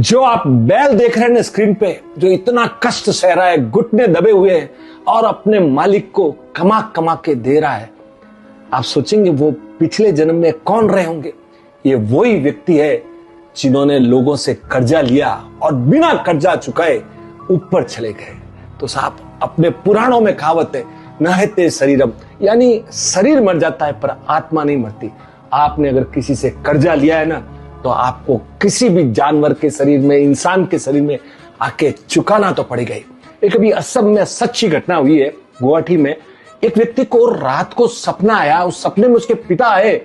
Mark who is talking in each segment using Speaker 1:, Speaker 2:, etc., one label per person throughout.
Speaker 1: जो आप बैल देख रहे हैं ना स्क्रीन पे, जो इतना कष्ट सह रहा है, घुटने दबे हुए हैं और अपने मालिक को कमा कमा के दे रहा है, आप सोचेंगे वो पिछले जन्म में कौन रहे होंगे। ये वही व्यक्ति है जिन्होंने लोगों से कर्जा लिया और बिना कर्जा चुकाए ऊपर चले गए। तो साहब, अपने पुराणों में कहावत है, नहते शरीरम, यानी शरीर मर जाता है पर आत्मा नहीं मरती। आपने अगर किसी से कर्जा लिया है ना, तो आपको किसी भी जानवर के शरीर में, इंसान के शरीर में आके चुकाना तो पड़ेगा ही। एक अभी असम में सच्ची घटना हुई है, गुवाहाटी में। एक व्यक्ति को रात को सपना आया, उस सपने में उसके पिता आए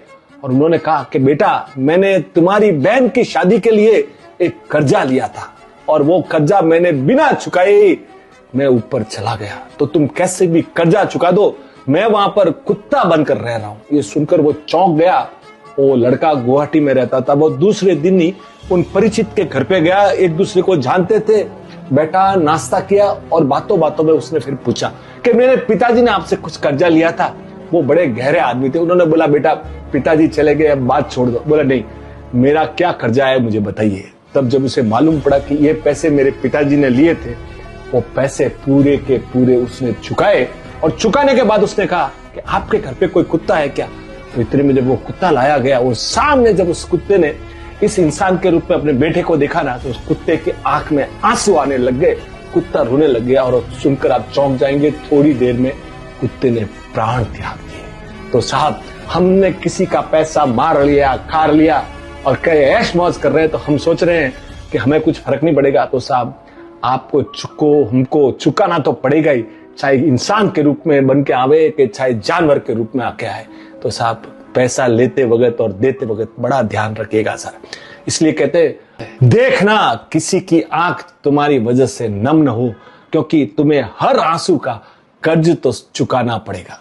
Speaker 1: और उन्होंने कहा कि बेटा, मैंने तुम्हारी बहन की शादी के लिए एक कर्जा लिया था और वो कर्जा मैंने बिना चुकाए मैं ऊपर चला गया, तो तुम कैसे भी कर्जा चुका दो, मैं वहां पर कुत्ता बनकर रह रहा हूं। ये सुनकर वो चौंक गया। वो लड़का गुवाहाटी में रहता था। वो दूसरे दिन ही उन परिचित के घर पे गया, एक दूसरे को जानते थे, बैठा, नाश्ता किया और बातों बातों में उसने फिर पूछा कि मेरे पिताजी ने आपसे कुछ कर्जा लिया था। वो बड़े गहरे आदमी थे। उन्होंने बोला, बेटा पिताजी चले गए, अब बात छोड़ दो। बोला, नहीं, मेरा क्या कर्जा है मुझे बताइए। तब जब उसे मालूम पड़ा कि ये पैसे मेरे पिताजी ने लिए थे, वो पैसे पूरे के पूरे उसने चुकाए और चुकाने के बाद उसने कहा कि आपके घर पे कोई कुत्ता है क्या। तो इतने में जब वो कुत्ता लाया गया, वो सामने जब उस कुत्ते ने इस इंसान के रूप में अपने बेटे को देखा ना, तो उस कुत्ते की आंख में आंसू आने लग गए, कुत्ता रोने लग गया। और सुनकर आप चौंक जाएंगे, थोड़ी देर में कुत्ते ने प्राण त्याग दिए। तो साहब, हमने किसी का पैसा मार लिया, खा लिया और कहे ऐश मौज कर रहे हैं, तो हम सोच रहे हैं कि हमें कुछ फर्क नहीं पड़ेगा। तो साहब, आपको हमको चुकाना तो पड़ेगा ही, चाहे इंसान के रूप में बन के आवे कि चाहे जानवर के रूप में आके आए। तो साहब, पैसा लेते वक्त और देते वक्त बड़ा ध्यान रखिएगा सर। इसलिए कहते, देखना किसी की आंख तुम्हारी वजह से नम न हो, क्योंकि तुम्हें हर आंसू का कर्ज तो चुकाना पड़ेगा।